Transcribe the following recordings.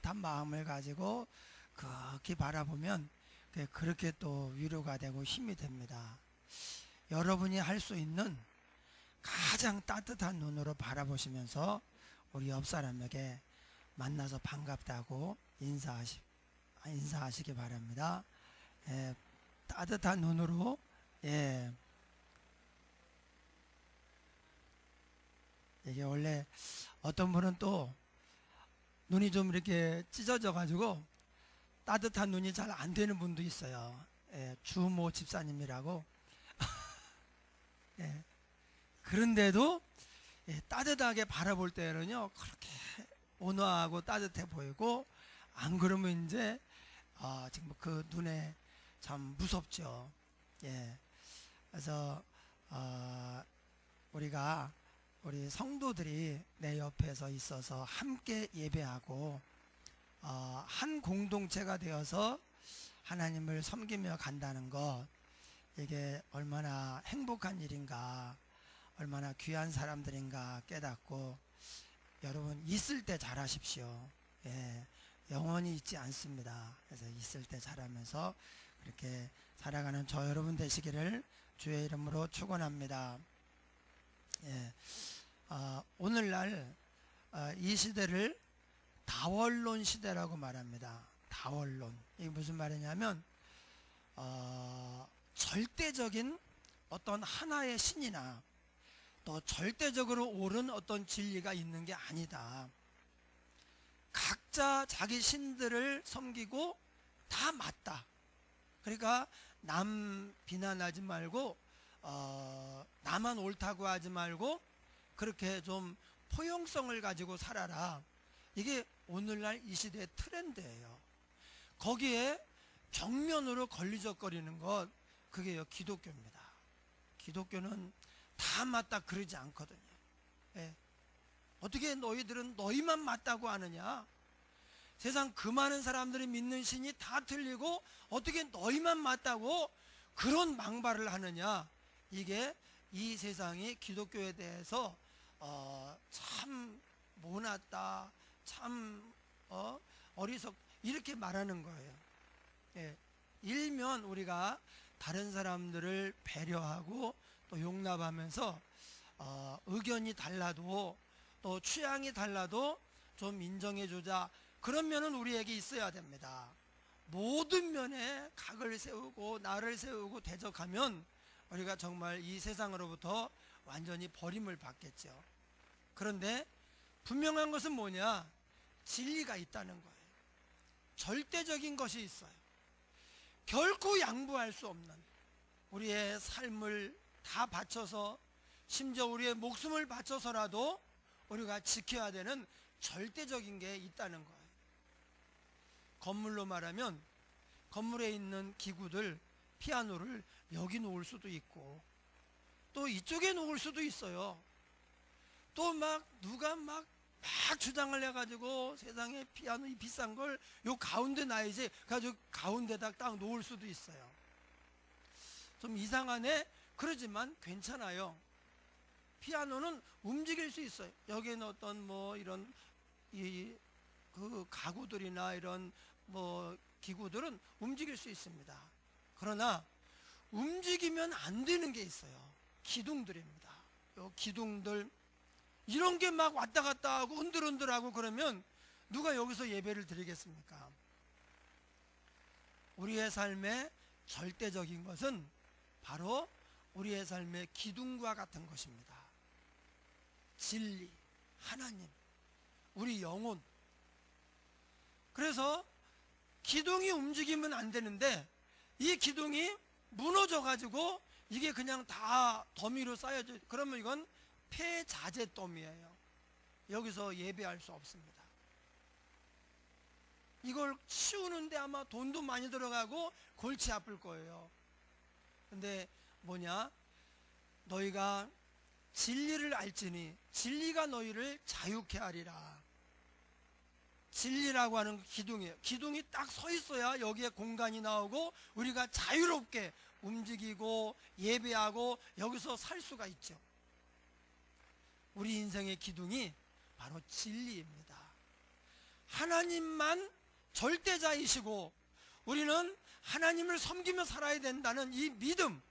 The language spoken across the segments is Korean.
따뜻한 마음을 가지고 그렇게 바라보면 그렇게 또 위로가 되고 힘이 됩니다. 여러분이 할 수 있는 가장 따뜻한 눈으로 바라보시면서 우리 옆 사람에게 만나서 반갑다고 인사하시기 바랍니다. 예, 따뜻한 눈으로. 예. 이게 원래 어떤 분은 또 눈이 좀 이렇게 찢어져 가지고 따뜻한 눈이 잘 안 되는 분도 있어요. 예, 주모 집사님이라고. 예, 그런데도 예, 따뜻하게 바라볼 때는요 그렇게 온화하고 따뜻해 보이고, 안 그러면 이제 지금 그 눈에 참 무섭죠. 예, 그래서 우리 성도들이 내 옆에서 있어서 함께 예배하고 한 공동체가 되어서 하나님을 섬기며 간다는 것, 이게 얼마나 행복한 일인가, 얼마나 귀한 사람들인가 깨닫고, 여러분 있을 때 잘하십시오. 예, 영원히 있지 않습니다. 그래서 있을 때 잘하면서 그렇게 살아가는 저 여러분 되시기를 주의 이름으로 축원합니다. 예, 오늘날 이 시대를 다원론 시대라고 말합니다. 다원론. 이게 무슨 말이냐면 절대적인 어떤 하나의 신이나 또 절대적으로 옳은 어떤 진리가 있는 게 아니다. 각자 자기 신들을 섬기고 다 맞다. 그러니까 남 비난하지 말고 나만 옳다고 하지 말고 그렇게 좀 포용성을 가지고 살아라. 이게 오늘날 이 시대의 트렌드예요. 거기에 정면으로 걸리적거리는 것, 그게 기독교입니다. 기독교는 다 맞다 그러지 않거든요. 예. 어떻게 너희들은 너희만 맞다고 하느냐? 세상 그 많은 사람들이 믿는 신이 다 틀리고 어떻게 너희만 맞다고 그런 망발을 하느냐? 이게 이 세상이 기독교에 대해서 참 모났다, 참 어리석, 이렇게 말하는 거예요. 예. 일면 우리가 다른 사람들을 배려하고 또 용납하면서 의견이 달라도 또 취향이 달라도 좀 인정해주자, 그런 면은 우리에게 있어야 됩니다. 모든 면에 각을 세우고 나를 세우고 대적하면 우리가 정말 이 세상으로부터 완전히 버림을 받겠죠. 그런데 분명한 것은 뭐냐? 진리가 있다는 거예요. 절대적인 것이 있어요. 결코 양보할 수 없는, 우리의 삶을 다 바쳐서, 심지어 우리의 목숨을 바쳐서라도 우리가 지켜야 되는 절대적인 게 있다는 거예요. 건물로 말하면 건물에 있는 기구들, 피아노를 여기 놓을 수도 있고 또 이쪽에 놓을 수도 있어요. 또 누가 주장을 해가지고 세상에 피아노 이 비싼 걸 요 가운데 놔야지 가지고 가운데다 딱 놓을 수도 있어요. 좀 이상하네? 그러지만 괜찮아요. 피아노는 움직일 수 있어요. 여기에는 어떤 이런 그 가구들이나 이런 기구들은 움직일 수 있습니다. 그러나 움직이면 안 되는 게 있어요. 기둥들입니다. 요 기둥들, 이런 게 막 왔다 갔다 하고 흔들흔들하고 그러면 누가 여기서 예배를 드리겠습니까? 우리의 삶의 절대적인 것은 바로 우리의 삶의 기둥과 같은 것입니다. 진리, 하나님, 우리 영혼. 그래서 기둥이 움직이면 안 되는데 이 기둥이 무너져 가지고 이게 그냥 다 더미로 쌓여져, 그러면 이건 폐자재 더미예요. 여기서 예배할 수 없습니다. 이걸 치우는데 아마 돈도 많이 들어가고 골치 아플 거예요. 근데 뭐냐? 너희가 진리를 알지니 진리가 너희를 자유케 하리라. 진리라고 하는 기둥이에요. 기둥이 딱 서 있어야 여기에 공간이 나오고 우리가 자유롭게 움직이고 예배하고 여기서 살 수가 있죠. 우리 인생의 기둥이 바로 진리입니다. 하나님만 절대자이시고 우리는 하나님을 섬기며 살아야 된다는 이 믿음,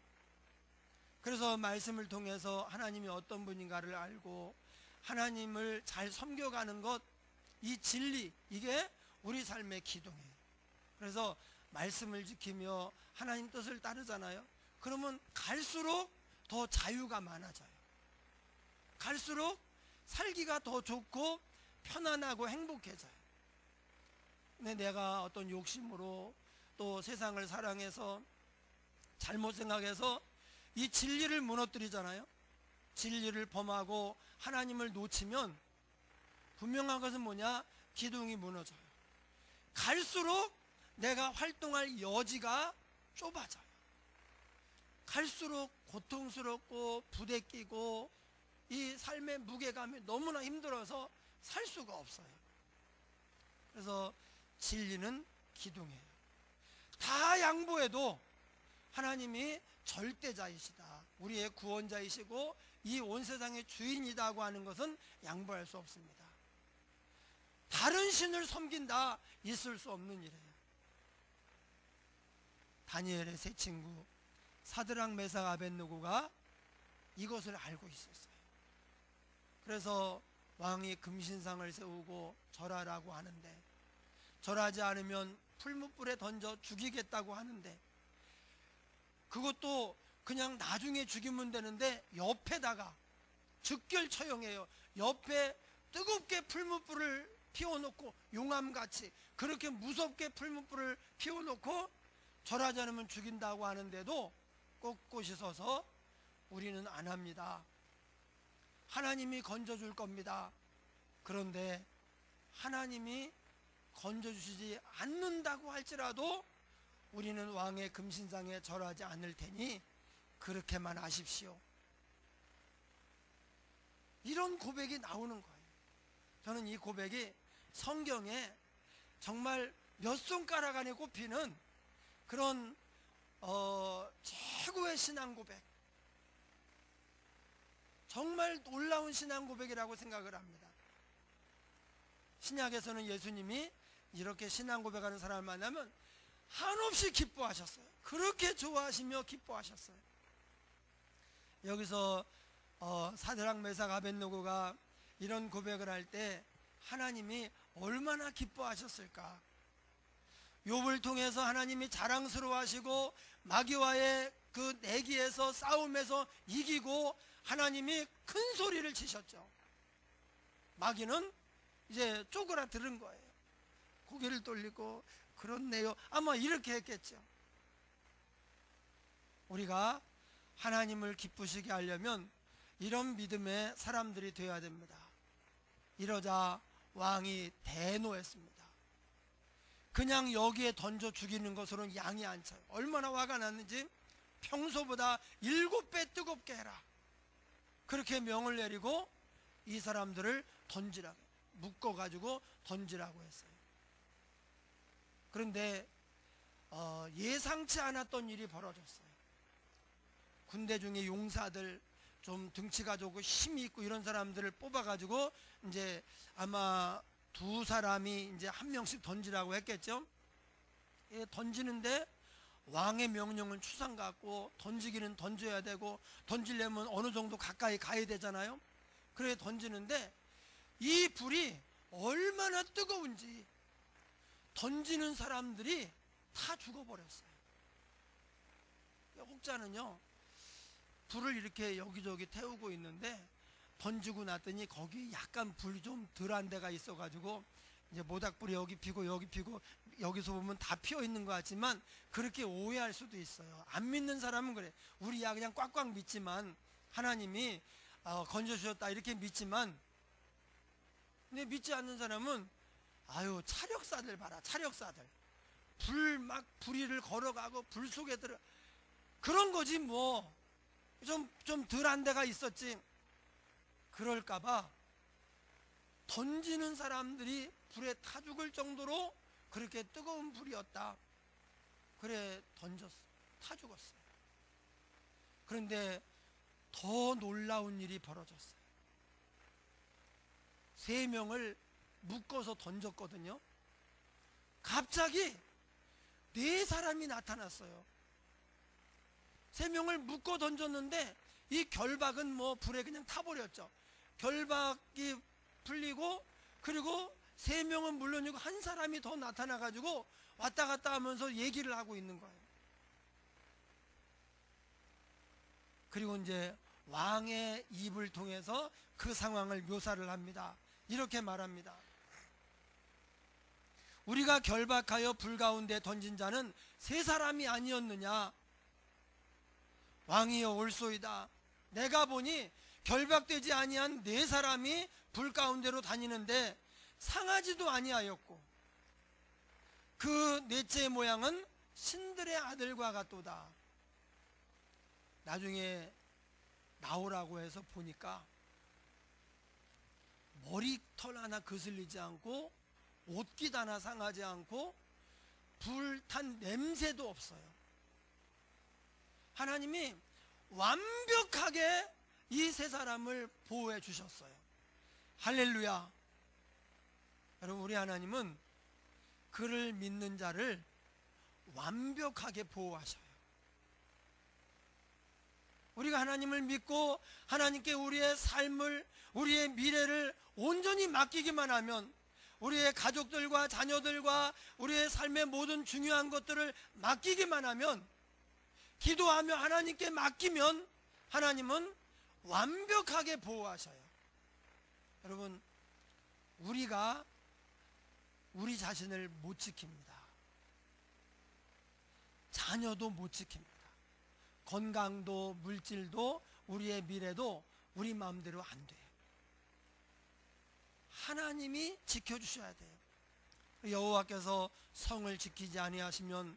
그래서 말씀을 통해서 하나님이 어떤 분인가를 알고 하나님을 잘 섬겨가는 것, 이 진리, 이게 우리 삶의 기둥이에요. 그래서 말씀을 지키며 하나님 뜻을 따르잖아요. 그러면 갈수록 더 자유가 많아져요. 갈수록 살기가 더 좋고 편안하고 행복해져요. 근데 내가 어떤 욕심으로 또 세상을 사랑해서 잘못 생각해서 이 진리를 무너뜨리잖아요. 진리를 범하고 하나님을 놓치면 분명한 것은 뭐냐? 기둥이 무너져요. 갈수록 내가 활동할 여지가 좁아져요. 갈수록 고통스럽고 부대끼고 이 삶의 무게감이 너무나 힘들어서 살 수가 없어요. 그래서 진리는 기둥이에요. 다 양보해도 하나님이 절대자이시다, 우리의 구원자이시고 이 온 세상의 주인이라고 하는 것은 양보할 수 없습니다. 다른 신을 섬긴다, 있을 수 없는 일이에요. 다니엘의 세 친구 사드락 메삭 아벳느고가 이것을 알고 있었어요. 그래서 왕이 금신상을 세우고 절하라고 하는데, 절하지 않으면 풀무불에 던져 죽이겠다고 하는데, 그것도 그냥 나중에 죽이면 되는데 옆에다가 즉결 처형해요. 옆에 뜨겁게 풀무불을 피워놓고, 용암같이 그렇게 무섭게 풀무불을 피워놓고 절하지 않으면 죽인다고 하는데도 꼿꼿이 서서 우리는 안 합니다, 하나님이 건져줄 겁니다. 그런데 하나님이 건져주시지 않는다고 할지라도 우리는 왕의 금신상에 절하지 않을 테니 그렇게만 하십시오. 이런 고백이 나오는 거예요. 저는 이 고백이 성경에 정말 몇 손가락 안에 꼽히는 그런 최고의 신앙 고백, 정말 놀라운 신앙 고백이라고 생각을 합니다. 신약에서는 예수님이 이렇게 신앙 고백하는 사람을 만나면 한없이 기뻐하셨어요. 그렇게 좋아하시며 기뻐하셨어요. 여기서 사드락 메삭 아벳느고가 이런 고백을 할 때 하나님이 얼마나 기뻐하셨을까. 욥을 통해서 하나님이 자랑스러워하시고 마귀와의 그 내기에서 싸움에서 이기고 하나님이 큰 소리를 치셨죠. 마귀는 이제 쪼그라들은 거예요. 고개를 돌리고 그렇네요, 아마 이렇게 했겠죠. 우리가 하나님을 기쁘시게 하려면 이런 믿음의 사람들이 되어야 됩니다. 이러자 왕이 대노했습니다. 그냥 여기에 던져 죽이는 것으로는 양이 안 차요. 얼마나 화가 났는지 평소보다 7배 뜨겁게 해라, 그렇게 명을 내리고 이 사람들을 던지라고, 묶어가지고 던지라고 했어요. 그런데 예상치 않았던 일이 벌어졌어요. 군대 중에 용사들, 좀 등치가 좋고 힘이 있고 이런 사람들을 뽑아가지고 이제 아마 두 사람이 이제 한 명씩 던지라고 했겠죠. 던지는데 왕의 명령은 추상 같고 던지기는 던져야 되고 던지려면 어느 정도 가까이 가야 되잖아요. 그래 던지는데 이 불이 얼마나 뜨거운지 던지는 사람들이 다 죽어버렸어요. 혹자는요, 불을 이렇게 여기저기 태우고 있는데 던지고 났더니 거기 약간 불이 좀 덜한 데가 있어가지고 이제 모닥불이 여기 피고 여기 피고 여기서 보면 다 피어 있는 것 같지만 그렇게 오해할 수도 있어요. 안 믿는 사람은 그래, 우리야 그냥 꽉꽉 믿지만 하나님이 건져주셨다 이렇게 믿지만, 근데 믿지 않는 사람은 아유 차력사들 봐라, 차력사들 불 막 불의를 걸어가고 불 속에 들어, 그런 거지 뭐. 좀 덜한 데가 있었지. 그럴까봐 던지는 사람들이 불에 타 죽을 정도로 그렇게 뜨거운 불이었다. 그래 던졌어, 타 죽었어요. 그런데 더 놀라운 일이 벌어졌어요. 3명을 묶어서 던졌거든요. 갑자기 네 사람이 나타났어요. 3명을 묶어 던졌는데 이 결박은 뭐 불에 그냥 타버렸죠. 결박이 풀리고, 그리고 3명은 물론이고 한 사람이 더 나타나가지고 왔다 갔다 하면서 얘기를 하고 있는 거예요. 그리고 이제 왕의 입을 통해서 그 상황을 묘사를 합니다. 이렇게 말합니다. 우리가 결박하여 불 가운데 던진 자는 3사람이 아니었느냐? 왕이여 올소이다. 내가 보니 결박되지 아니한 4사람이 불 가운데로 다니는데 상하지도 아니하였고 그 넷째 모양은 신들의 아들과 같도다. 나중에 나오라고 해서 보니까 머리털 하나 거슬리지 않고 옷깃 하나 상하지 않고 불탄 냄새도 없어요. 하나님이 완벽하게 이 3사람을 보호해 주셨어요. 할렐루야. 여러분, 우리 하나님은 그를 믿는 자를 완벽하게 보호하셔요. 우리가 하나님을 믿고 하나님께 우리의 삶을, 우리의 미래를 온전히 맡기기만 하면, 우리의 가족들과 자녀들과 우리의 삶의 모든 중요한 것들을 맡기기만 하면, 기도하며 하나님께 맡기면 하나님은 완벽하게 보호하셔요. 여러분, 우리가 우리 자신을 못 지킵니다. 자녀도 못 지킵니다. 건강도 물질도 우리의 미래도 우리 마음대로 안 돼요. 하나님이 지켜주셔야 돼요. 여호와께서 성을 지키지 아니하시면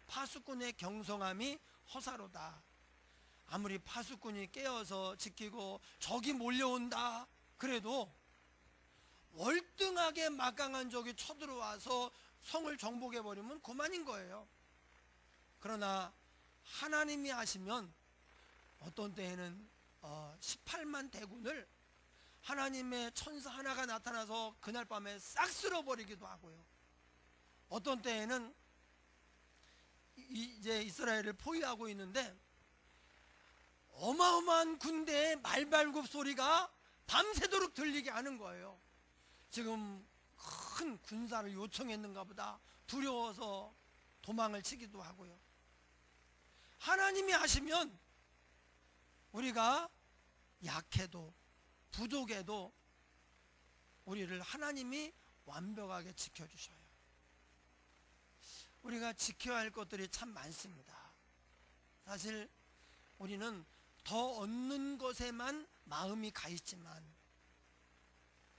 파수꾼의 경성함이 허사로다. 아무리 파수꾼이 깨어서 지키고 적이 몰려온다 그래도 월등하게 막강한 적이 쳐들어와서 성을 정복해버리면 그만인 거예요. 그러나 하나님이 하시면 어떤 때에는 18만 대군을 하나님의 천사 하나가 나타나서 그날 밤에 싹 쓸어버리기도 하고요. 어떤 때에는 이제 이스라엘을 포위하고 있는데 어마어마한 군대의 말발굽 소리가 밤새도록 들리게 하는 거예요. 지금 큰 군사를 요청했는가 보다 두려워서 도망을 치기도 하고요. 하나님이 하시면 우리가 약해도 부족해도 우리를 하나님이 완벽하게 지켜주셔요. 우리가 지켜야 할 것들이 참 많습니다. 사실 우리는 더 얻는 것에만 마음이 가 있지만,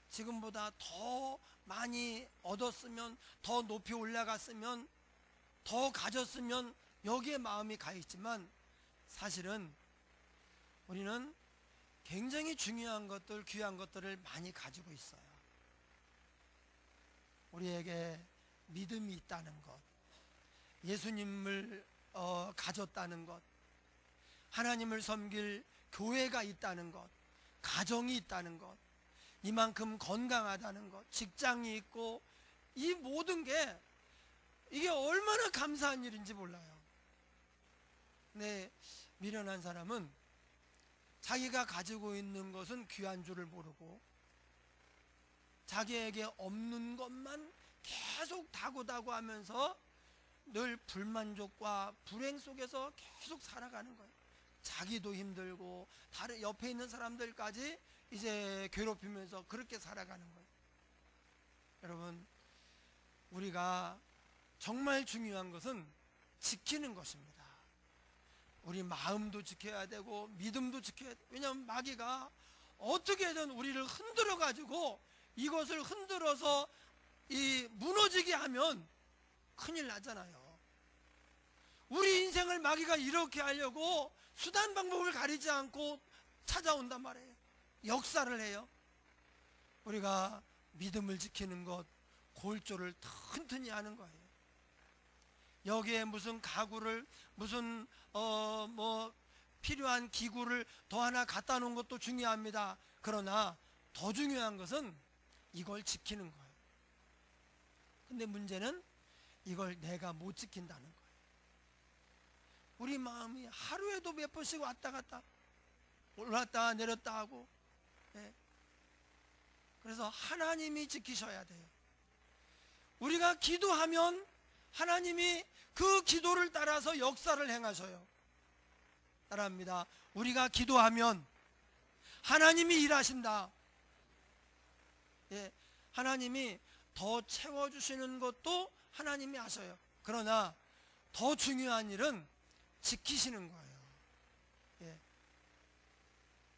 지금보다 더 많이 얻었으면, 더 높이 올라갔으면, 더 가졌으면 여기에 마음이 가 있지만, 사실은 우리는 굉장히 중요한 것들, 귀한 것들을 많이 가지고 있어요. 우리에게 믿음이 있다는 것, 예수님을 가졌다는 것, 하나님을 섬길 교회가 있다는 것, 가정이 있다는 것, 이만큼 건강하다는 것, 직장이 있고, 이 모든 게 이게 얼마나 감사한 일인지 몰라요. 근데 미련한 사람은 자기가 가지고 있는 것은 귀한 줄을 모르고 자기에게 없는 것만 계속 다고다고 하면서 늘 불만족과 불행 속에서 계속 살아가는 거예요. 자기도 힘들고 다른 옆에 있는 사람들까지 이제 괴롭히면서 그렇게 살아가는 거예요. 여러분, 우리가 정말 중요한 것은 지키는 것입니다. 우리 마음도 지켜야 되고 믿음도 지켜야 돼요. 왜냐하면 마귀가 어떻게든 우리를 흔들어 가지고 이것을 흔들어서 무너지게 하면 큰일 나잖아요. 우리 인생을 마귀가 이렇게 하려고 수단 방법을 가리지 않고 찾아온단 말이에요. 역사를 해요. 우리가 믿음을 지키는 것, 골조를 튼튼히 하는 거예요. 여기에 무슨 가구를, 무슨 필요한 기구를 더 하나 갖다 놓은 것도 중요합니다. 그러나 더 중요한 것은 이걸 지키는 거예요. 근데 문제는 이걸 내가 못 지킨다는 거예요. 우리 마음이 하루에도 몇 번씩 왔다 갔다 올랐다 내렸다 하고, 예. 그래서 하나님이 지키셔야 돼요. 우리가 기도하면 하나님이 그 기도를 따라서 역사를 행하셔요. 따라합니다. 우리가 기도하면 하나님이 일하신다. 예, 하나님이 더 채워주시는 것도 하나님이 하셔요. 그러나 더 중요한 일은 지키시는 거예요. 예.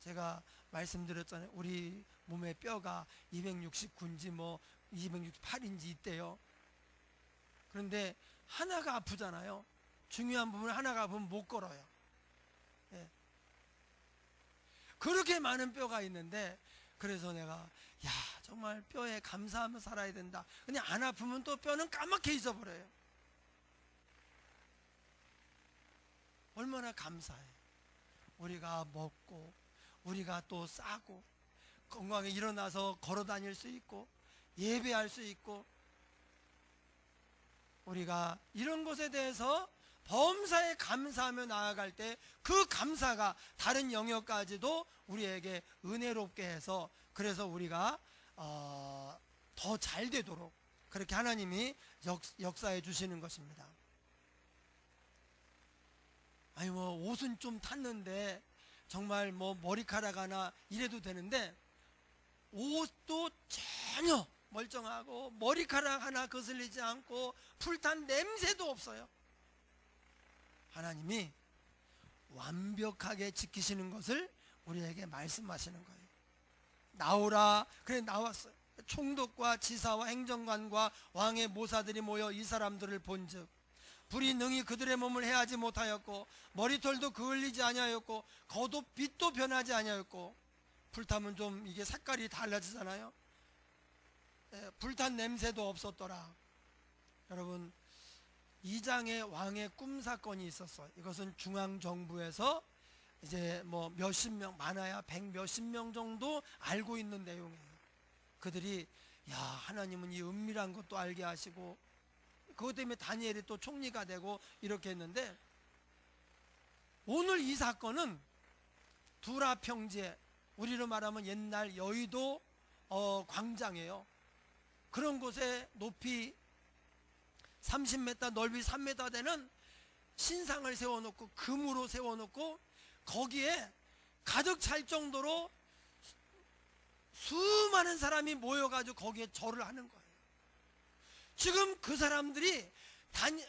제가 말씀드렸잖아요. 우리 몸의 뼈가 269인지 뭐 268인지 있대요. 그런데 하나가 아프잖아요. 중요한 부분 하나가 아프면 못 걸어요. 예. 그렇게 많은 뼈가 있는데, 그래서 내가 정말 뼈에 감사하며 살아야 된다. 근데 안 아프면 또 뼈는 까맣게 잊어버려요. 얼마나 감사해. 우리가 먹고 우리가 또 싸고 건강하게 일어나서 걸어 다닐 수 있고 예배할 수 있고, 우리가 이런 것에 대해서 범사에 감사하며 나아갈 때 그 감사가 다른 영역까지도 우리에게 은혜롭게 해서, 그래서 우리가 더 잘 되도록 그렇게 하나님이 역사해 주시는 것입니다. 아니 뭐 옷은 좀 탔는데 정말 뭐 머리카락 하나 이래도 되는데, 옷도 전혀 멀쩡하고 머리카락 하나 거슬리지 않고 풀탄 냄새도 없어요. 하나님이 완벽하게 지키시는 것을 우리에게 말씀하시는 거예요. 나오라. 그래 나왔어요. 총독과 지사와 행정관과 왕의 모사들이 모여 이 사람들을 본즉 불이 능히 그들의 몸을 해하지 못하였고 머리털도 그을리지 아니하였고 겉옷 빛도 변하지 아니하였고, 불타면 좀 이게 색깔이 달라지잖아요. 불탄 냄새도 없었더라. 여러분, 2장의 왕의 꿈 사건이 있었어요. 이것은 중앙정부에서 이제 뭐 몇십 명, 많아야 100 몇십 명 정도 알고 있는 내용이에요. 그들이 하나님은 이 은밀한 것도 알게 하시고, 그것 때문에 다니엘이 또 총리가 되고 이렇게 했는데, 오늘 이 사건은 두라 평지에, 우리로 말하면 옛날 여의도 광장이에요. 그런 곳에 높이 30m, 넓이 3m 되는 신상을 세워놓고 금으로 세워놓고 거기에 가득 찰 정도로 수많은 사람이 모여가지고 거기에 절을 하는 거예요. 지금 그 사람들이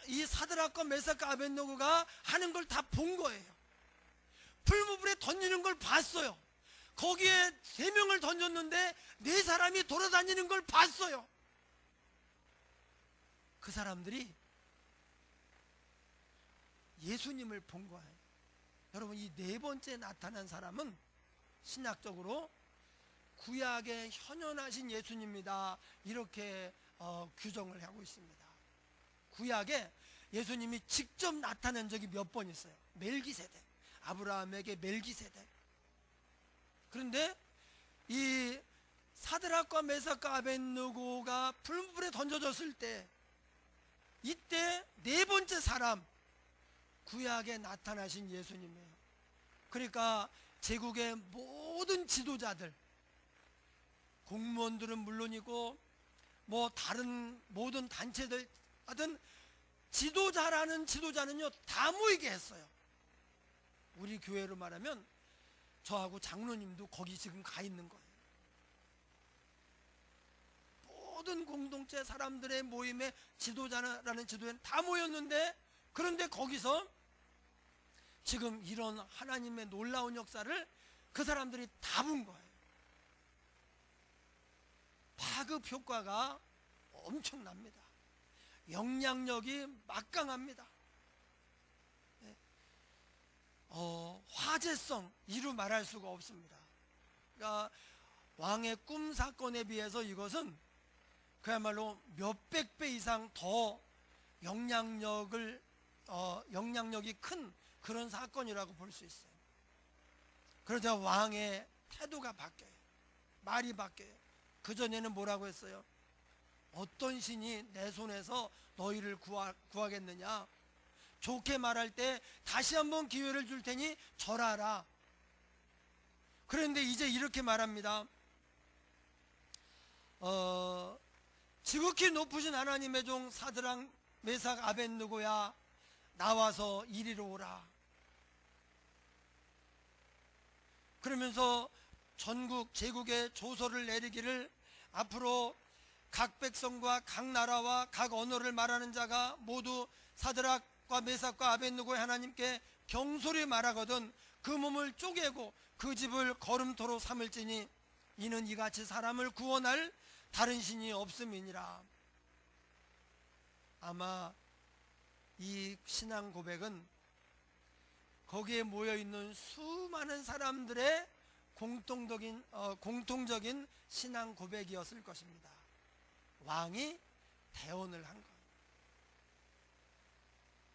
이 사드락과 메삭과 아벳느고가 하는 걸 다 본 거예요. 풀무불에 던지는 걸 봤어요. 거기에 3명을 던졌는데 4사람이 돌아다니는 걸 봤어요. 그 사람들이 예수님을 본 거예요. 여러분, 이 4번째 나타난 사람은 신학적으로 구약에 현현하신 예수님이다, 이렇게 규정을 하고 있습니다. 구약에 예수님이 직접 나타난 적이 몇 번 있어요. 멜기세덱, 아브라함에게 멜기세덱. 그런데 이 사드락과 메삭과 아벳느고가 풀무불에 던져졌을 때, 이때 4번째 사람, 구약에 나타나신 예수님이에요. 그러니까 제국의 모든 지도자들, 공무원들은 물론이고 뭐 다른 모든 단체들 하든 지도자라는 지도자는요 다 모이게 했어요. 우리 교회로 말하면 저하고 장로님도 거기 지금 가 있는 거예요. 모든 공동체 사람들의 모임에 지도자라는 지도자는 다 모였는데, 그런데 거기서 지금 이런 하나님의 놀라운 역사를 그 사람들이 다 본 거예요. 파급 효과가 엄청납니다. 영향력이 막강합니다. 화제성 이루 말할 수가 없습니다. 그러니까 왕의 꿈 사건에 비해서 이것은 그야말로 몇백 배 이상 더 영향력이 큰 그런 사건이라고 볼 수 있어요. 그러자 왕의 태도가 바뀌어요. 말이 바뀌어요. 그전에는 뭐라고 했어요? 어떤 신이 내 손에서 너희를 구하겠느냐? 좋게 말할 때 다시 한번 기회를 줄 테니 절하라. 그런데 이제 이렇게 말합니다. 지극히 높으신 하나님의 종 사드락 메삭 아벳느고야, 나와서 이리로 오라. 그러면서 전국 제국에 조서를 내리기를, 앞으로 각 백성과 각 나라와 각 언어를 말하는 자가 모두 사드락과 메삭과 아벳느고의 하나님께 경솔히 말하거든 그 몸을 쪼개고 그 집을 거름토로 삼을지니 이는 이같이 사람을 구원할 다른 신이 없음이니라. 아마 이 신앙 고백은 거기에 모여있는 수많은 사람들의 공통적인 신앙 고백이었을 것입니다. 왕이 대언을 한 것.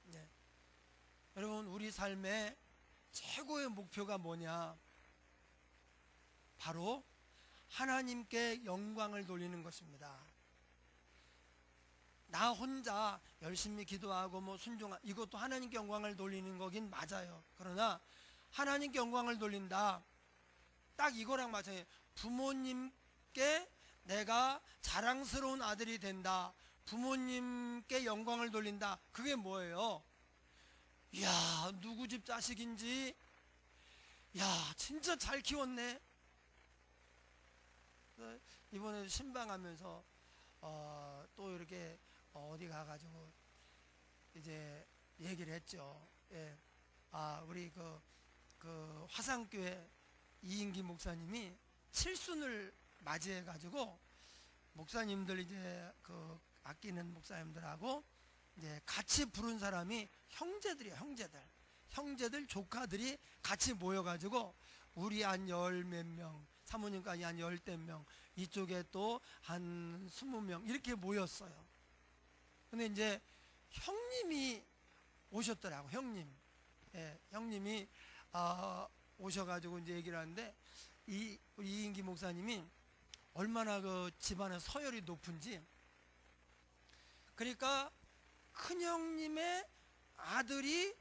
네. 여러분, 우리 삶의 최고의 목표가 뭐냐? 바로 하나님께 영광을 돌리는 것입니다. 나 혼자 열심히 기도하고 순종하, 이것도 하나님께 영광을 돌리는 거긴 맞아요. 그러나 하나님께 영광을 돌린다, 딱 이거랑 맞아요. 부모님께 내가 자랑스러운 아들이 된다, 부모님께 영광을 돌린다, 그게 뭐예요? 이야, 누구 집 자식인지, 야, 진짜 잘 키웠네. 이번에 신방하면서 또 이렇게 어디 가가지고 이제 얘기를 했죠. 예. 우리 그 화상교회 이인기 목사님이 칠순을 맞이해가지고 목사님들 이제 그 아끼는 목사님들하고 이제 같이 부른 사람이 형제들이에요. 형제들 조카들이 같이 모여가지고 우리 한 열 몇 명, 사모님까지 한 열댓 명, 이쪽에 또 한 20명 이렇게 모였어요. 근데 이제 형님이 오셨더라고. 예, 형님이 오셔가지고 이제 얘기를 하는데, 우리 이인기 목사님이 얼마나 그 집안의 서열이 높은지, 그러니까 큰형님의 아들이,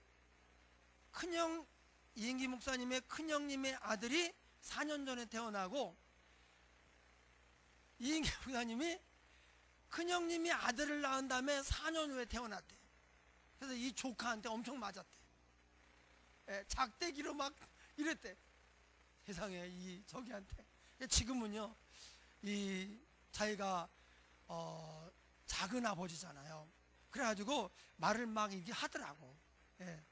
이인기 목사님의 큰형님의 아들이 4년 전에 태어나고, 이인기 목사님이 큰형님이 아들을 낳은 다음에 4년 후에 태어났대. 그래서 이 조카한테 엄청 맞았대. 예, 작대기로 막 이랬대. 세상에, 이 저기한테. 지금은요, 이 자기가 작은 아버지잖아요. 그래가지고 말을 막 이게 하더라고. 예.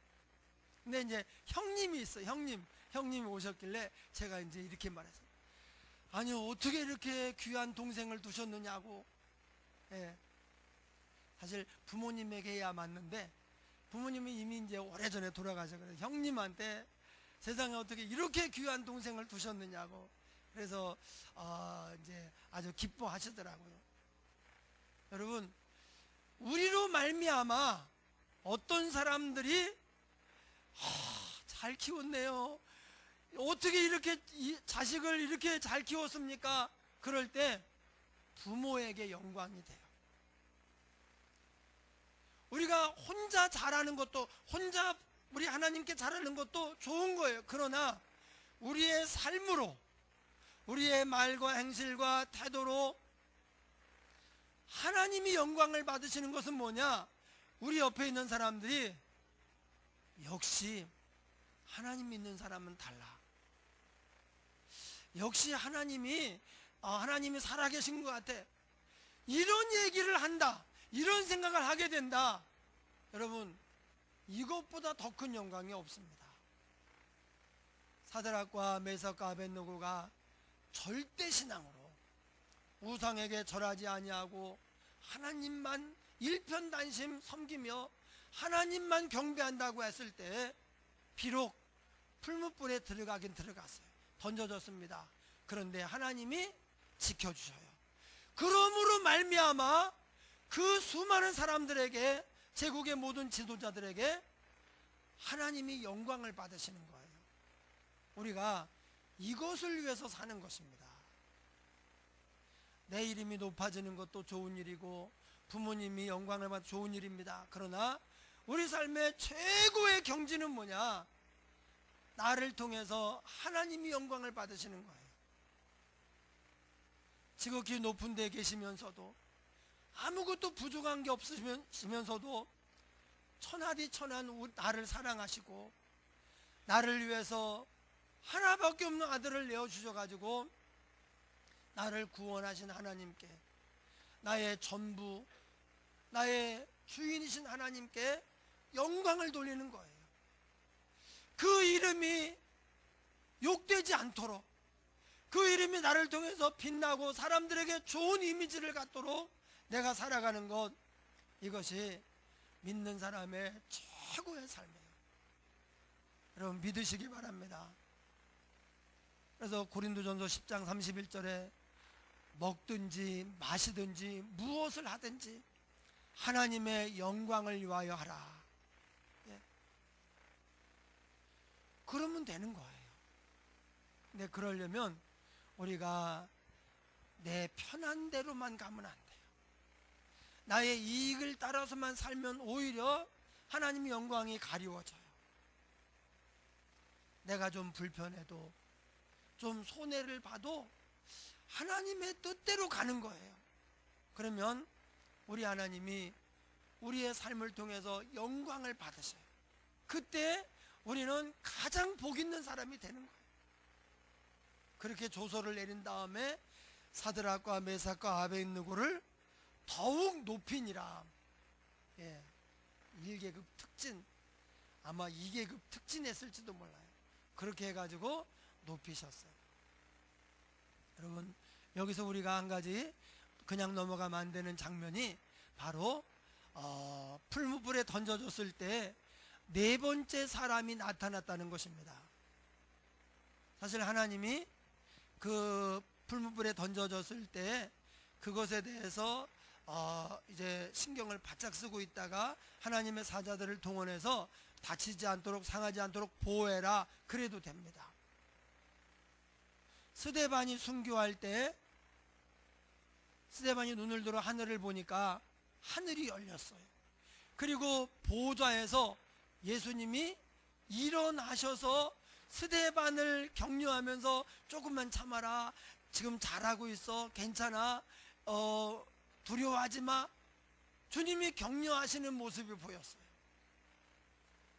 근데 이제 형님이 있어. 형님이 오셨길래 제가 이제 이렇게 말했어요. 아니요, 어떻게 이렇게 귀한 동생을 두셨느냐고. 예. 사실 부모님에게 해야 맞는데, 부모님이 이미 이제 오래전에 돌아가셔서 형님한테 세상에 어떻게 이렇게 귀한 동생을 두셨느냐고. 그래서 이제 아주 기뻐하시더라고요. 여러분, 우리로 말미암아 어떤 사람들이 잘 키웠네요, 어떻게 이렇게 자식을 이렇게 잘 키웠습니까? 그럴 때 부모에게 영광이 돼요. 우리가 혼자 잘하는 것도, 혼자 우리 하나님께 잘하는 것도 좋은 거예요. 그러나 우리의 삶으로, 우리의 말과 행실과 태도로 하나님이 영광을 받으시는 것은 뭐냐? 우리 옆에 있는 사람들이 역시 하나님 믿는 사람은 달라, 역시 하나님이 살아계신 것 같아, 이런 얘기를 한다, 이런 생각을 하게 된다. 여러분, 이것보다 더 큰 영광이 없습니다. 사드락과 메삭과 아벳느고가 절대 신앙으로 우상에게 절하지 아니하고 하나님만 일편단심 섬기며 하나님만 경배한다고 했을 때 비록 풀무불에 들어가긴 들어갔어요. 던져졌습니다. 그런데 하나님이 지켜주셔요. 그러므로 말미암아 그 수많은 사람들에게, 제국의 모든 지도자들에게 하나님이 영광을 받으시는 거예요. 우리가 이것을 위해서 사는 것입니다. 내 이름이 높아지는 것도 좋은 일이고 부모님이 영광을 받는 좋은 일입니다. 그러나 우리 삶의 최고의 경지는 뭐냐? 나를 통해서 하나님이 영광을 받으시는 거예요. 지극히 높은 데 계시면서도 아무것도 부족한 게 없으시면서도 천하디천한 나를 사랑하시고 나를 위해서 하나밖에 없는 아들을 내어주셔가지고 나를 구원하신 하나님께, 나의 전부, 나의 주인이신 하나님께 영광을 돌리는 거예요. 그 이름이 욕되지 않도록, 그 이름이 나를 통해서 빛나고 사람들에게 좋은 이미지를 갖도록 내가 살아가는 것, 이것이 믿는 사람의 최고의 삶이에요. 여러분 믿으시기 바랍니다. 그래서 고린도전서 10장 31절에 먹든지 마시든지 무엇을 하든지 하나님의 영광을 위하여 하라. 예. 그러면 되는 거예요. 근데 그러려면 우리가 내 편한 대로만 가면 안 돼요. 나의 이익을 따라서만 살면 오히려 하나님의 영광이 가리워져요. 내가 좀 불편해도, 좀 손해를 봐도 하나님의 뜻대로 가는 거예요. 그러면 우리 하나님이 우리의 삶을 통해서 영광을 받으셔요. 그때 우리는 가장 복 있는 사람이 되는 거예요. 그렇게 조서를 내린 다음에 사드락과 메삭과 아벳느고를 더욱 높이니라. 예, 1계급 특진, 아마 2계급 특진했을지도 몰라요. 그렇게 해가지고 높이셨어요. 여러분 여기서 우리가 한 가지 그냥 넘어가면 안 되는 장면이 바로 풀무불에 던져졌을 때 네 번째 사람이 나타났다는 것입니다. 사실 하나님이 그 풀무불에 던져졌을 때 그것에 대해서 이제 신경을 바짝 쓰고 있다가 하나님의 사자들을 동원해서 다치지 않도록, 상하지 않도록 보호해라, 그래도 됩니다. 스데반이 순교할 때 스데반이 눈을 들어 하늘을 보니까 하늘이 열렸어요. 그리고 보좌에서 예수님이 일어나셔서 스데반을 격려하면서 조금만 참아라, 지금 잘하고 있어, 괜찮아, 두려워하지 마, 주님이 격려하시는 모습이 보였어요.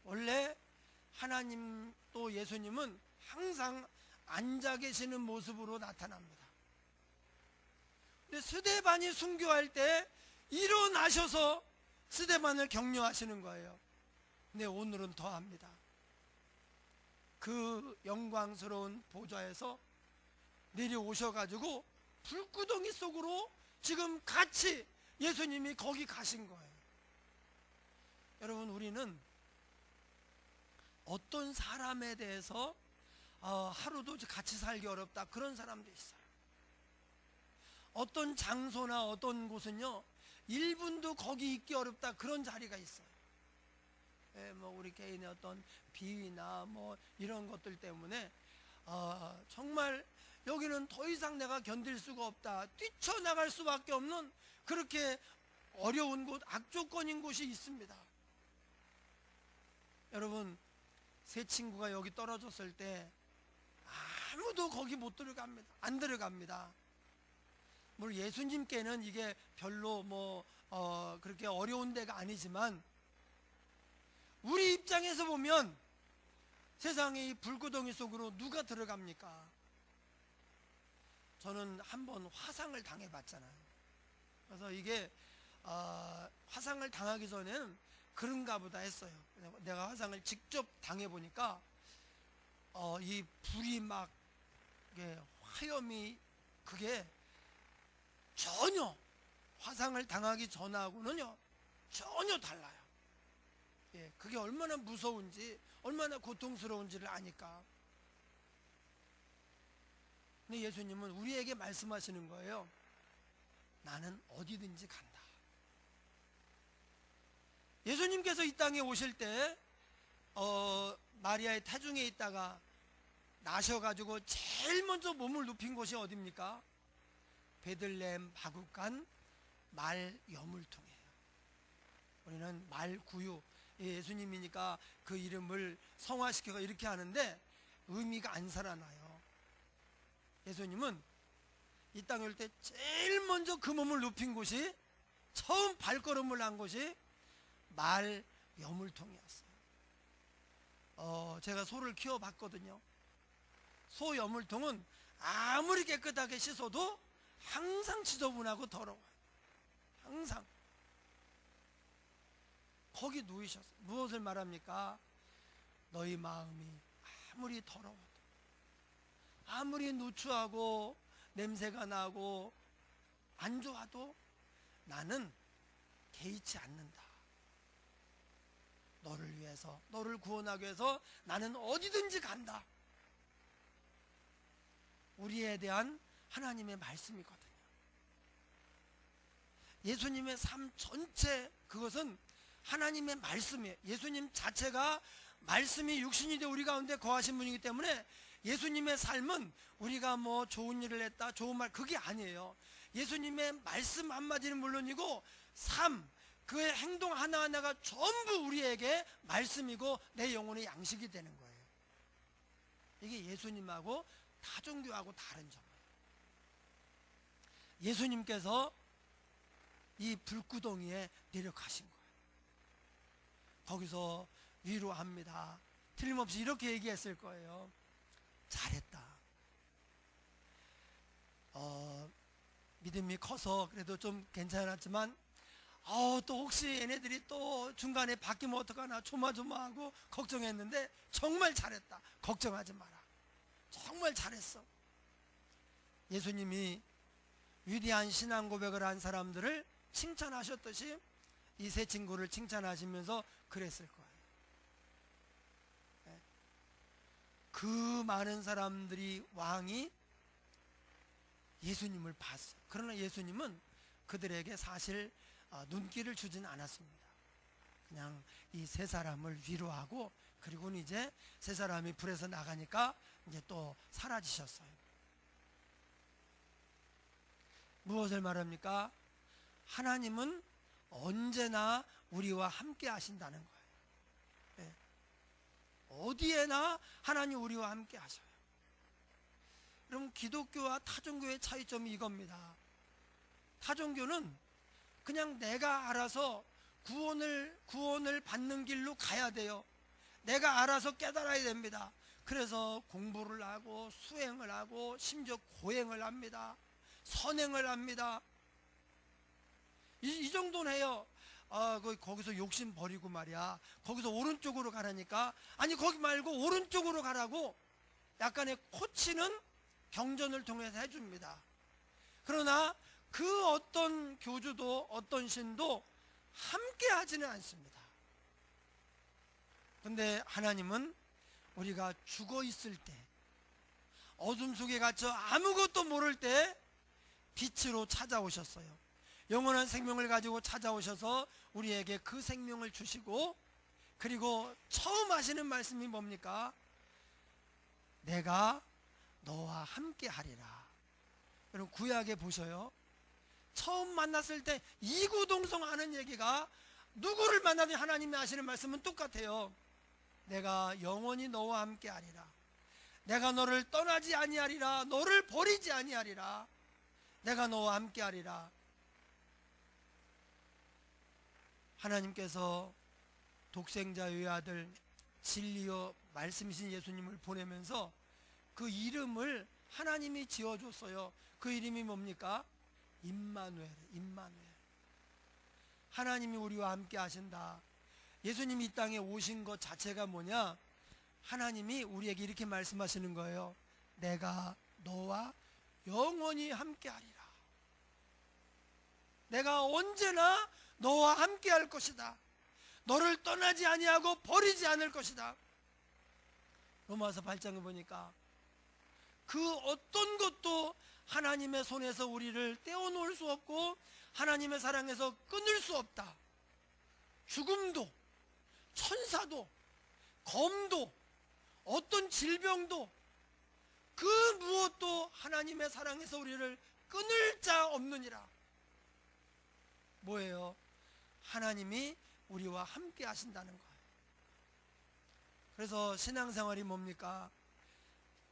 원래 하나님 또 예수님은 항상 앉아 계시는 모습으로 나타납니다. 근데 스데반이 순교할 때 일어나셔서 스데반을 격려하시는 거예요. 근데 오늘은 더합니다. 그 영광스러운 보좌에서 내려오셔가지고 불구덩이 속으로 지금 같이 예수님이 거기 가신 거예요. 여러분 우리는 어떤 사람에 대해서 하루도 같이 살기 어렵다, 그런 사람도 있어요. 어떤 장소나 어떤 곳은요 1분도 거기 있기 어렵다, 그런 자리가 있어요. 예, 뭐 우리 개인의 어떤 비위나 뭐 이런 것들 때문에 정말 여기는 더 이상 내가 견딜 수가 없다, 뛰쳐나갈 수밖에 없는 그렇게 어려운 곳, 악조건인 곳이 있습니다. 여러분 세 친구가 여기 떨어졌을 때 아무도 거기 못 들어갑니다. 안 들어갑니다. 물론 예수님께는 이게 별로 그렇게 어려운 데가 아니지만 우리 입장에서 보면 세상에 이 불구덩이 속으로 누가 들어갑니까? 저는 한번 화상을 당해봤잖아요. 그래서 이게 화상을 당하기 전에는 그런가 보다 했어요. 내가 화상을 직접 당해보니까 이 불이 막 화염이 그게 전혀 화상을 당하기 전하고는요 전혀 달라요. 예, 그게 얼마나 무서운지, 얼마나 고통스러운지를 아니까. 근데 예수님은 우리에게 말씀하시는 거예요. 나는 어디든지 간다. 예수님께서 이 땅에 오실 때 마리아의 태중에 있다가 나셔가지고 제일 먼저 몸을 눕힌 곳이 어디입니까? 베들레헴 바구간 말 여물통이에요. 우리는 말구유, 예수님이니까 그 이름을 성화시켜서 이렇게 하는데 의미가 안 살아나요. 예수님은 이 땅에 올 때 제일 먼저 그 몸을 눕힌 곳이, 처음 발걸음을 한 곳이 말 여물통이었어요. 제가 소를 키워봤거든요. 소 여물통은 아무리 깨끗하게 씻어도 항상 지저분하고 더러워요. 항상. 거기 누이셨어요. 무엇을 말합니까? 너희 마음이 아무리 더러워도, 아무리 누추하고 냄새가 나고 안 좋아도 나는 개의치 않는다. 너를 위해서, 너를 구원하기 위해서 나는 어디든지 간다. 우리에 대한 하나님의 말씀이거든요. 예수님의 삶 전체, 그것은 하나님의 말씀이에요. 예수님 자체가 말씀이 육신이 되어 우리 가운데 거하신 분이기 때문에 예수님의 삶은 우리가 뭐 좋은 일을 했다, 좋은 말, 그게 아니에요. 예수님의 말씀 한마디는 물론이고 삶, 그의 행동 하나하나가 전부 우리에게 말씀이고 내 영혼의 양식이 되는 거예요. 이게 예수님하고 타종교하고 다른 점이에요. 예수님께서 이 불구덩이에 내려가신 거예요. 거기서 위로합니다. 틀림없이 이렇게 얘기했을 거예요. 잘했다. 믿음이 커서 그래도 좀 괜찮았지만 또 혹시 얘네들이 또 중간에 바뀌면 어떡하나 조마조마하고 걱정했는데 정말 잘했다. 걱정하지 마라. 정말 잘했어. 예수님이 위대한 신앙 고백을 한 사람들을 칭찬하셨듯이 이 세 친구를 칭찬하시면서 그랬을 거예요. 그 많은 사람들이, 왕이 예수님을 봤어요. 그러나 예수님은 그들에게 사실 눈길을 주진 않았습니다. 그냥 이 세 사람을 위로하고, 그리고는 이제 세 사람이 불에서 나가니까 이제 또 사라지셨어요. 무엇을 말합니까? 하나님은 언제나 우리와 함께 하신다는 거예요. 네. 어디에나 하나님 우리와 함께 하셔요. 그럼 기독교와 타종교의 차이점이 이겁니다. 타종교는 그냥 내가 알아서 구원을 받는 길로 가야 돼요. 내가 알아서 깨달아야 됩니다. 그래서 공부를 하고 수행을 하고 심지어 고행을 합니다. 선행을 합니다. 이 정도는 해요. 거기서 욕심 버리고 말이야, 거기서 오른쪽으로 가라니까, 아니 거기 말고 오른쪽으로 가라고 약간의 코치는 경전을 통해서 해줍니다. 그러나 그 어떤 교주도 어떤 신도 함께 하지는 않습니다. 근데 하나님은 우리가 죽어 있을 때, 어둠 속에 갇혀 아무것도 모를 때 빛으로 찾아오셨어요. 영원한 생명을 가지고 찾아오셔서 우리에게 그 생명을 주시고, 그리고 처음 하시는 말씀이 뭡니까? 내가 너와 함께 하리라. 여러분 구약에 보셔요. 처음 만났을 때 이구동성하는 얘기가, 누구를 만나든 하나님이 하시는 말씀은 똑같아요. 내가 영원히 너와 함께 하리라. 내가 너를 떠나지 아니하리라. 너를 버리지 아니하리라. 내가 너와 함께 하리라. 하나님께서 독생자 외아들 진리요 말씀이신 예수님을 보내면서 그 이름을 하나님이 지어줬어요. 그 이름이 뭡니까? 임마누엘. 임마누엘. 하나님이 우리와 함께 하신다. 예수님이 이 땅에 오신 것 자체가 뭐냐? 하나님이 우리에게 이렇게 말씀하시는 거예요. 내가 너와 영원히 함께 하리라. 내가 언제나 너와 함께 할 것이다. 너를 떠나지 아니하고 버리지 않을 것이다. 로마서 8장에 보니까 그 어떤 것도 하나님의 손에서 우리를 떼어놓을 수 없고 하나님의 사랑에서 끊을 수 없다. 죽음도, 천사도, 검도, 어떤 질병도, 그 무엇도 하나님의 사랑에서 우리를 끊을 자 없느니라. 뭐예요? 하나님이 우리와 함께 하신다는 거예요. 그래서 신앙생활이 뭡니까?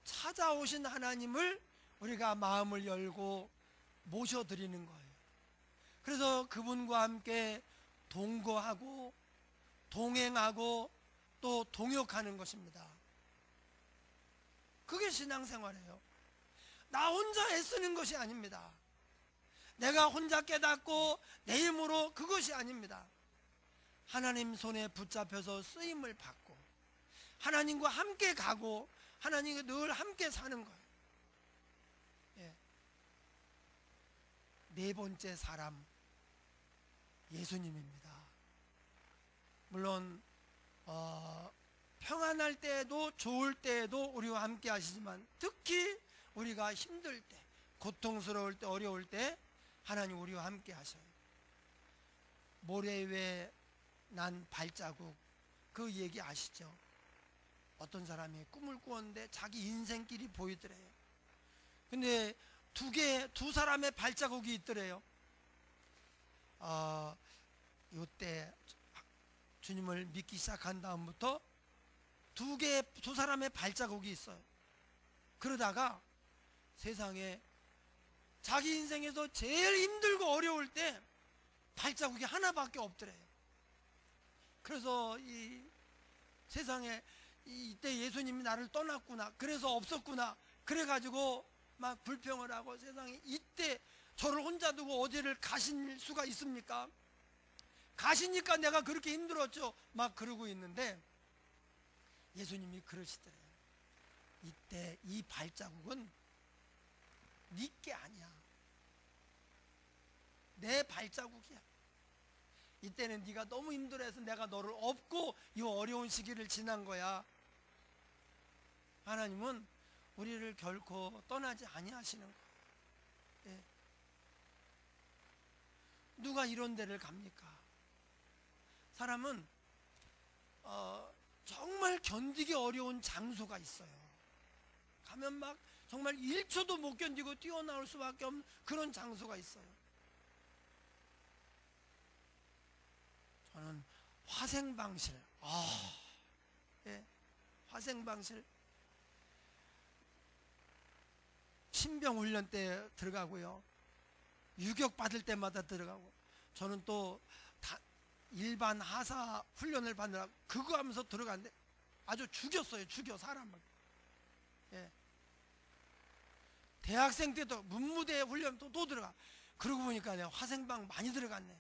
찾아오신 하나님을 우리가 마음을 열고 모셔드리는 거예요. 그래서 그분과 함께 동거하고 동행하고 또 동역하는 것입니다. 그게 신앙생활이에요. 나 혼자 애쓰는 것이 아닙니다. 내가 혼자 깨닫고 내 힘으로, 그것이 아닙니다. 하나님 손에 붙잡혀서 쓰임을 받고 하나님과 함께 가고 하나님과 늘 함께 사는 거예요. 예. 네 번째 사람, 예수님입니다. 물론 평안할 때에도 좋을 때에도 우리와 함께 하시지만 특히 우리가 힘들 때, 고통스러울 때, 어려울 때 하나님 우리와 함께 하셔요. 모래 위에 난 발자국, 그 얘기 아시죠? 어떤 사람이 꿈을 꾸었는데 자기 인생길이 보이더래요. 근데 두 사람의 발자국이 있더래요. 요때 주님을 믿기 시작한 다음부터 두 사람의 발자국이 있어요. 그러다가 세상에 자기 인생에서 제일 힘들고 어려울 때 발자국이 하나밖에 없더래요. 그래서 이 세상에 이때 예수님이 나를 떠났구나, 그래서 없었구나, 그래가지고 막 불평을 하고, 세상에 이때 저를 혼자 두고 어디를 가실 수가 있습니까? 가시니까 내가 그렇게 힘들었죠, 막 그러고 있는데 예수님이 그러시더래요. 이때 이 발자국은 네 게 아니야. 내 발자국이야. 이때는 네가 너무 힘들어해서 내가 너를 업고 이 어려운 시기를 지난 거야. 하나님은 우리를 결코 떠나지 아니하시는 거예요. 예. 누가 이런 데를 갑니까? 사람은 정말 견디기 어려운 장소가 있어요. 가면 막 정말 1초도 못 견디고 뛰어나올 수밖에 없는 그런 장소가 있어요. 저는 화생방실, 예, 화생방실 신병훈련 때 들어가고요, 유격 받을 때마다 들어가고, 저는 또 일반 하사 훈련을 받느라 그거 하면서 들어갔는데 아주 죽였어요. 죽여 사람을. 예. 대학생 때도 문무대 훈련 또 들어가. 그러고 보니까 내가 화생방 많이 들어갔네.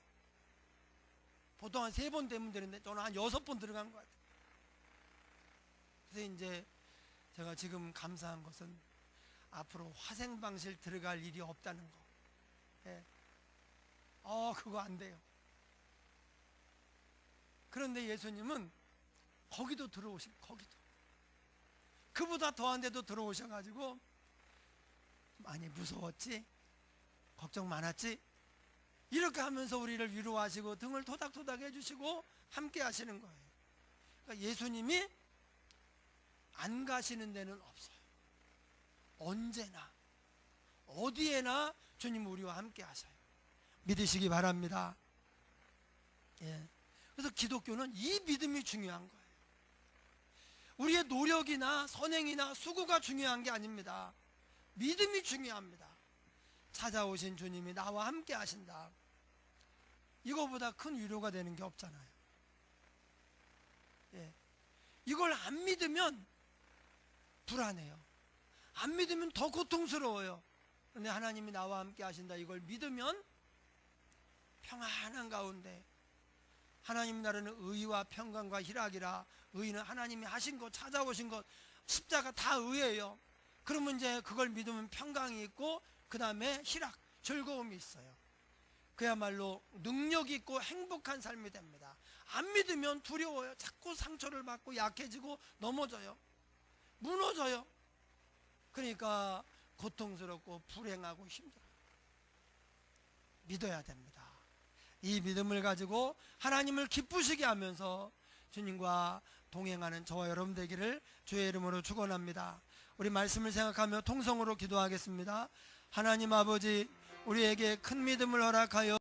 보통 한 3번 되면 되는데 저는 한 6번 들어간 것 같아요. 그래서 이제 제가 지금 감사한 것은 앞으로 화생방실 들어갈 일이 없다는 거. 예. 그거 안 돼요. 그런데 예수님은 거기도 들어오신, 거기도 그보다 더한 데도 들어오셔가지고 많이 무서웠지, 걱정 많았지, 이렇게 하면서 우리를 위로하시고 등을 토닥토닥 해주시고 함께 하시는 거예요. 그러니까 예수님이 안 가시는 데는 없어요. 언제나 어디에나 주님 우리와 함께 하셔요. 믿으시기 바랍니다. 예. 그래서 기독교는 이 믿음이 중요한 거예요. 우리의 노력이나 선행이나 수고가 중요한 게 아닙니다. 믿음이 중요합니다. 찾아오신 주님이 나와 함께 하신다. 이거보다 큰 위로가 되는 게 없잖아요. 예. 이걸 안 믿으면 불안해요. 안 믿으면 더 고통스러워요. 그런데 하나님이 나와 함께 하신다, 이걸 믿으면 평안한 가운데, 하나님 나라는 의와 평강과 희락이라. 의는 하나님이 하신 것, 찾아오신 것, 십자가 다 의예요. 그러면 이제 그걸 믿으면 평강이 있고 그 다음에 희락, 즐거움이 있어요. 그야말로 능력 있고 행복한 삶이 됩니다. 안 믿으면 두려워요. 자꾸 상처를 받고 약해지고 넘어져요. 무너져요. 그러니까 고통스럽고 불행하고 힘들어요. 믿어야 됩니다. 이 믿음을 가지고 하나님을 기쁘시게 하면서 주님과 동행하는 저와 여러분 되기를 주의 이름으로 축원합니다. 우리 말씀을 생각하며 통성으로 기도하겠습니다. 하나님 아버지, 우리에게 큰 믿음을 허락하여